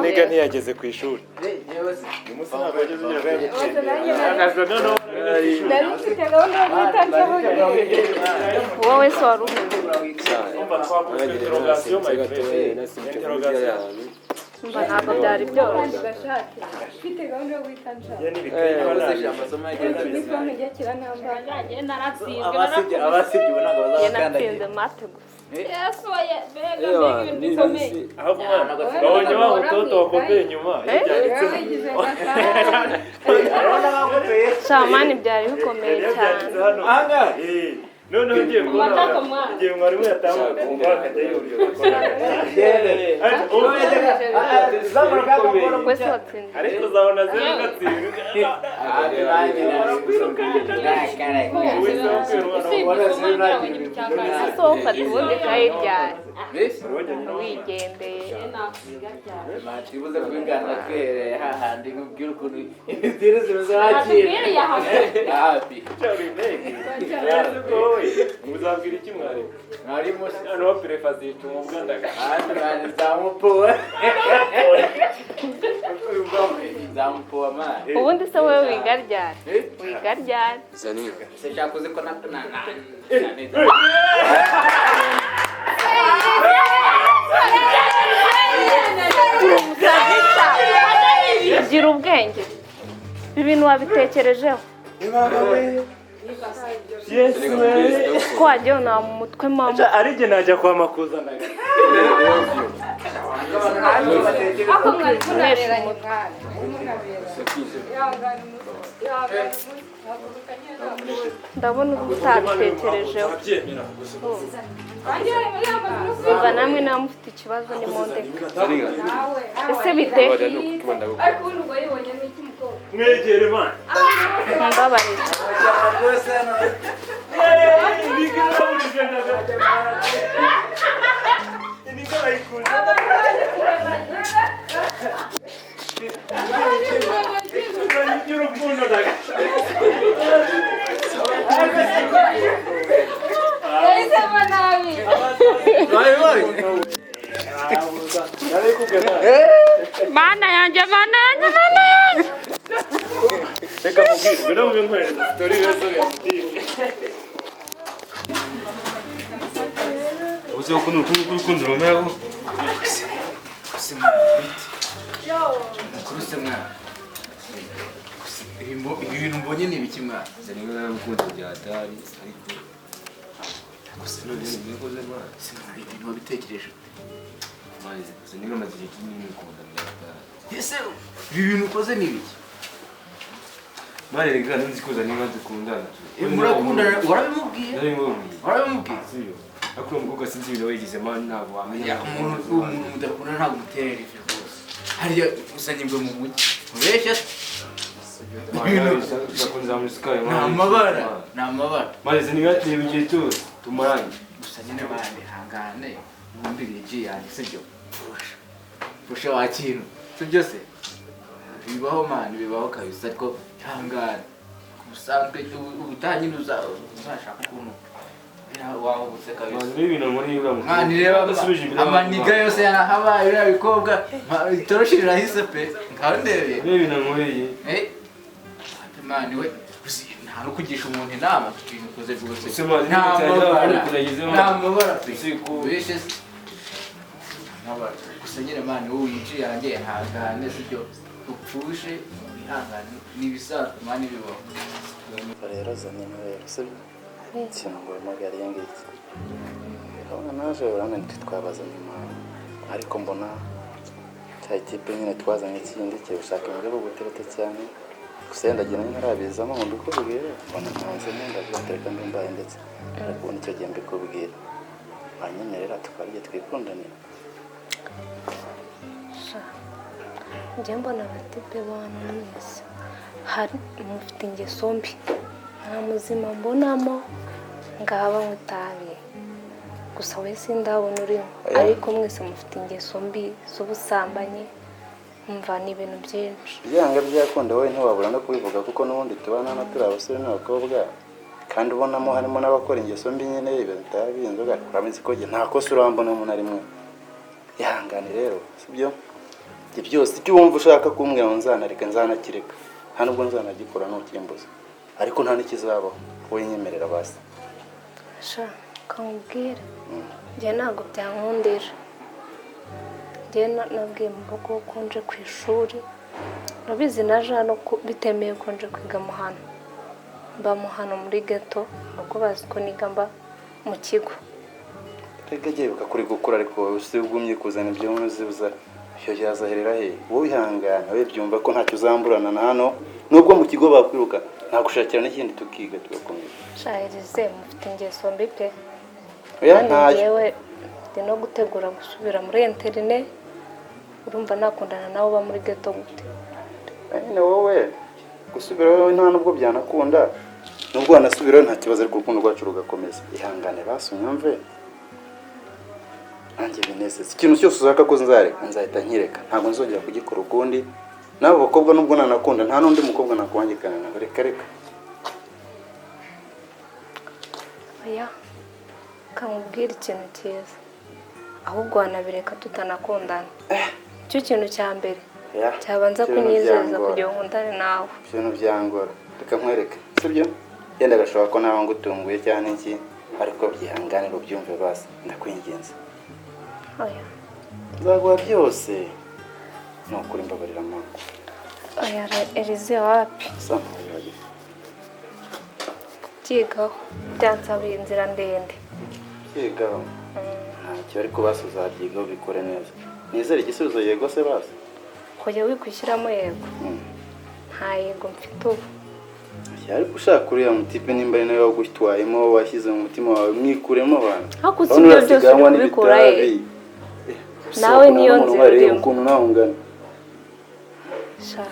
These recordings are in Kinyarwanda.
Niga ntiyageze ku ishuri. Wowe se wari umva ntabwo byari byoroshye. Mfite gahunda yo guhita nshaka. Natsinze mate gusa. Yesu ye bega ibintu bikomeye. Babonye wa mutoto wakomeye nyuma. Samani byari bikomeye cyane. Noneho ugiye kubona igihe mwarimu yatambuka kumva akajya yurira ariko uzabona zero gatsinda Sofata ubundi kayiryana wigendeye Tibuze kwingana kwereye hahandi nkubwira ukuntu ibitiro zimeze hakiri hafi muzabwira iki mwarimu mwarimu no prefazitu mu bwandaga mwarimu zamupoa zamupoa mari ubundi se wewe wigaryana wigaryana zaninga se cyakoze ko natunana gira ubwenge ibintu wabitekerejeho Yes ko wagiye na mu mutwe mama ari je najya kwa makuzanaga ako mwari kunaberanye ndabona utabitekerejeho umva namwe nawe mufite ikibazo ni mondeka ese bite mwegere man mbabarira Mana yanjye reka mubwire bino mubinkwere story rezo uzi ukuntu ukunda Romeo kusema kusema ibintu mbonye ni biki mwana zaniwe n'urukundo byatari ariko gusa none nikoze mwana sinari ibintu wabitekereje maze zaniwe amaze kinini ukunda byatari ese ibi bintu ukoze ni biki mwana rega nzi ko zaniwe dukundana murakundana warabimubwiye warabimubwiye siyo akuru mvuga sinzi ibintu wigize mwana ntabwo wamenya umuntu mudakundana ntabwo muterera ifi rwose hariya usanyirwe mu mujyi ubeshya ni amabara maze niba igihe cyose tumaranye gusa nyine barihangane ubundi rege yanjye sibyo fusha wa kintu sibyo se bibaho mani bibaho kabisa ariko ihangane ubusanzwe ubutaha nyine uzashaka ukuntu wahubutse kabisa n'ibintu muri mani reba amaniga yose yanahabaye uriya bikobwa itoroshi rirahise pe ngaho ndebeye n'ibintu nkuriye mani we nta no kugisha umuntu inama ibintu ukoze rwose nta mabara pe ubeshe se gusa nyine mani wowe winjiye yanjye ihangane sibyo upfushe ihangane n'ibisanzwe mani bibaho rero zanimwe rero sibyo ikintu ngo magariye ngiki urabona naje urabona ntitwabazanye impamvu ariko mbona cya ikipe nyine twazanye ikindi kirashaka muri bwo gutereta cyane gusa ndagira nyine arabizamo ngo mbikubwire mbona ntanze nenda byatereka ndimbaye ndetse ariko nicyo gihe mbikubwira banyemerera tukarye twikundanira njye mbona abatipe bantu mwese hari mufite ingeso mbi nta muzima mbonamo ngaba nk'itabi gusa we sindabona urimo ariko mwese mufite ingeso mbi z'ubusambanyi mva ni ibintu byinshi byanga byakunda wowe ntiwabura no kubivuga kuko n'ubundi tubana na turi abasore n'abakobwa kandi ubonamo harimo n'abakora ingeso mbi nyine ibitabi inzoga urabizi ko nta kosa urambonamo na rimwe ihangane rero sibyo ibyo byose icyo wumva ushaka kumbwira ngo nzanareka nzanakireka nta nubwo nzanagikora ntukimbuza ariko nta n'ikizabaho wowe nyemerera basi sha kamubwire njye ntabwo byankundira njye nabwiye mu rugo ko nje ku ishuri urabizi naje hano bitemeye ko nje kwiga mu hano mba mu hano muri ghetto ubwo bazi ko niga mba mu kigo rega giye bikakuri gukura ariko wowe usibugumye kuzana ibyo muzibuza cyo cyazaherera he wowe ihangana we byumva ko ntacyo uzamburana na hano nubwo mu kigo bakwiruka nagushakira n'ikindi tukiga tugakomeza shahirize mufite ingeso mbi pe oya ntayo yewe ndi no gutegura gusubira muri internet urumva nakundana nawe uba muri ghetto gute nyine wowe gusubira wowe nta nubwo byanakunda nubwo wanasubira nta kibazo ariko urukundo rwacu rugakomeza ihangane basunyumve nanjye binezeza ikintu cyose uzaka ko nzareka nzahita nkireka ntabwo nzongera kugikora ukundi nabo bakobwa nubwo nanakunda nta n'undi mukobwa nakwangikana nawe reka oya kamubwira ikintu cyiza ahubwo wanabireka tutanakundana icyo kintu cya mbere cyabanza kunyizeza kugira ngo nkundane nawe ibintu byangora reka nkwereke sibyo yenda gashobora ko nawe ngutunguye cyane iki ariko byihangane ubyumve basi ndakwinginze oya nzaguha byose ni ukuri mbabarira mama oya Elize wapi byigaho byansabiye inzira ndende byigaho ntacyo ariko basi uzabyigaho bikore neza nizere igisubizo yego se basi kujya wikwishyiramo yego nta yego mfite ubu ariko ushaka uriya mutipe nimba ari nawe wagutwayemo washyize mu mutima wawe mwikuremo abantu hakuze ibyo byose uri kubikura he nawe niyo nzira urimo ukuntu nawe ungana sha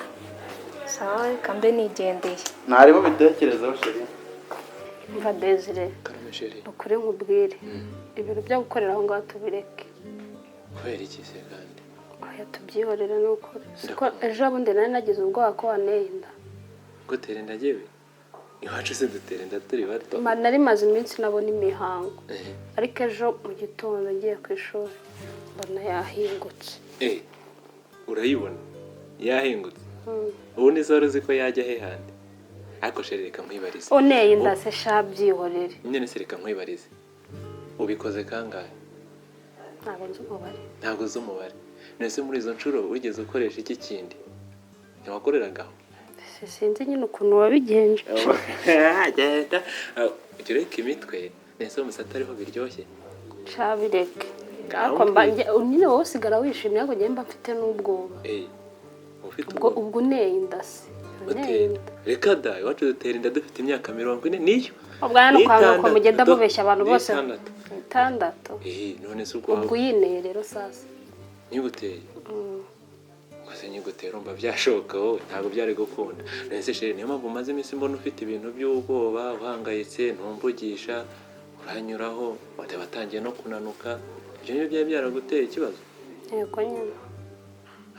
sawa reka mbe nigendeye ntarimo bitekerezaho sheri mva Desire karame sheri ukuri nkubwire ibintu byo gukorera aho ngaho tubireke kubera iki se kandi oya tubyihorere n'ukuri siko ejo bundi nari nagize ubwoba ko waneye inda gutera inda yewe iwacu se dutera inda turi bato nari maze iminsi nabona imihango ariko ejo mu gitondo ngiye ku ishuri mbona yahingutse urayibona yahingutse ubundi zoro uzi ko yajya he handi ariko sheri reka nkwibarize uneye inda se sha byihorere nyine se reka nkwibarize ubikoze kangahe ntabwo uzi umubare nese muri izo nshuro wigeze ukoresha iki kindi ntiwakoreragaho sinzi nyine ukuntu wabigenje agenda ujya ureka imitwe nese umusatsi ariho biryoshye shabireke ariko nyine wowe usigara wishimye ariko njye mba mfite n'ubwoba ubwo uneye inda se reka da iwacu dutera inda dufite imyaka 40 niyo ubwana no kwanga ko mugenda mubeshya abantu bose 6 none se ubwo uyineye rero sasa nyiguteye kwase nyiguteye urumva byashoka wowe ntabwo byari gukunda nese sheri niyo mpamvu maze iminsi mbona ufite ibintu by'ubwoba uhangayitse ntumvugisha uranyuraho wate batangiye no kunanuka ibyo niyo byari byaraguteye ikibazo yego nyine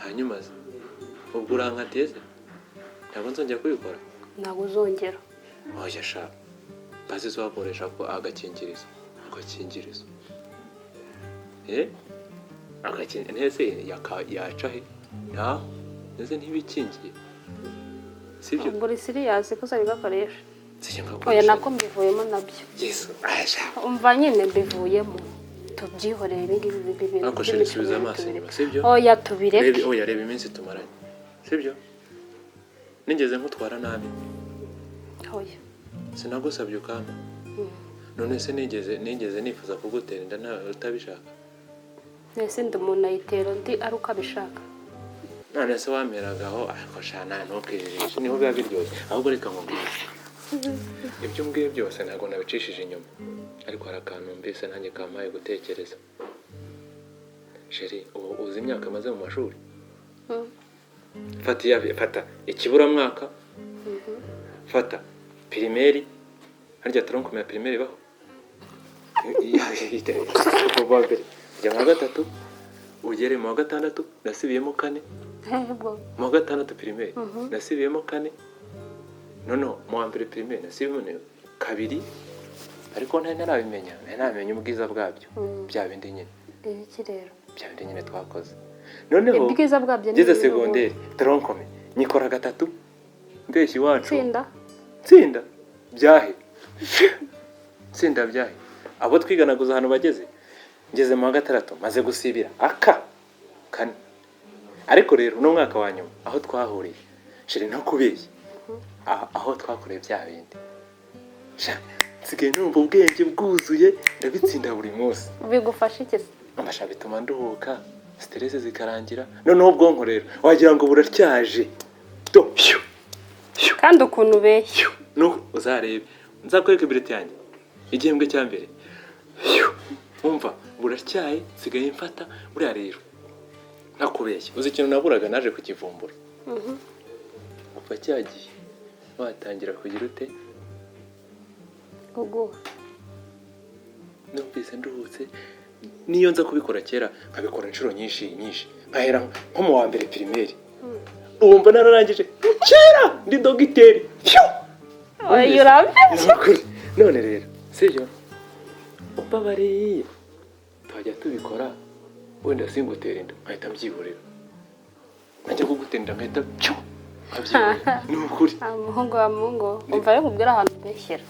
hanyuma ubwo urankateze ntabwo nzongera kubikora ntabwo uzongera oya sha bazi wakoresha ko agakingirizo ntese yaca he ntaho ndetse ntibikingiye sibyo buri siriyazi ko uzari gakoresha oya nako mbivuyemo nabyo umva nyine mbivuyemo tubyihoreye ibingibi bibiri ariko sheri subiza amaso inyuma sibyo oya tubireke oya reba iminsi tumaranye sibyo nigeze nkutwara nabi oya sinagusabye ukanda none se nigeze nifuza kugutera inda nawe utabishaka nese ndi umuntu ayitera undi ari uko abishaka none se wameragaho ariko shana ntukijijishe niho biba biryoshye ahubwo reka nkubwire ibyo umbwiye byose ntabwo nabicishije inyuma ariko hari akantu mbese nanjye kampaye gutekereza sheri uzi imyaka maze mu mashuri fata ikiburamwaka, fata pirimeri, harya tronc ya pirimeri baho kuva mbere ujya mu wa gatatu ugere mu wa gatandatu nasibiyemo 4 mu wa gatandatu pirimeri nasibiyemo 4 noneho mu wa mbere pirimeri nasibiyemo 2 ariko ntaramenya ubwiza bwabyo bya bindi nyine iki rero bya bindi nyine twakoze noneho ubwiza bwabyo ngeze segonderi tronc nyikora 3 mbeshyi wacu tsinda byahe abo twiganaguza hano bageze ngeze mu wa gatandatu maze gusibira 4 ariko rero no mwaka wa nyuma aho twahuriye shiri no kubeshya aho twakoreye bya bindi nsigaye numva ubwenge bwuzuye ndabitsinda buri munsi bigufasha iki amasha bituma nduhuka stress zikarangira noneho ubwonko rero wagira ngo buratyaje kandi ukuntu ubeshya no uzarebe nzakwereka ibireti yanjye igihembwe cya mbere umva buratyaye sigaye mfata buriya rero nakubeshya uzi ikintu naburaga naje kukivumbura upfa cyagiye watangira kugira ute guguha numvise nduhutse niyo nza kubikora kera nkabikora inshuro nyinshi nkahera nko mu wa mbere pirimeri umva nararangije kera ndi dogiteri none rero sibyo umbabariye twajya tubikora wenda singutera inda nkahita mbyihorera najya kugutera inda nkahita ni ukuri umuhungu wa mungu umva rero kubwira ahantu ubeshyera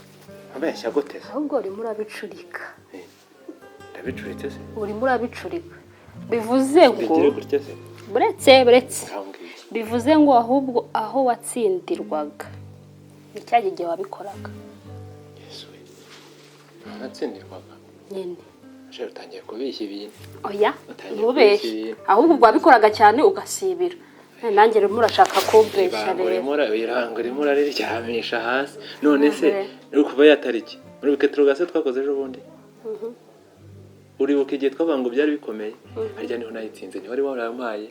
abeshya guteze ahubwo urimo urabicurika ndabicuritse se urimo urabicurika bivuze ngo buretse bivuze ngo ahubwo aho watsindirwaga ni cya gihe wabikoraga Yesu natsindirwaga nyine ashaka utangiye kubeshya ibintu oya ntubeshye ahubwo wabikoraga cyane ugasibira nanjye rero murashaka kumbeshya rero irangura ririryamisha hasi none se kuva yatariki muri biketrogase twakoze ejo bundi uribuka igihe twavuga ngo byari bikomeye harya niho nayitsinze ni wari warampaye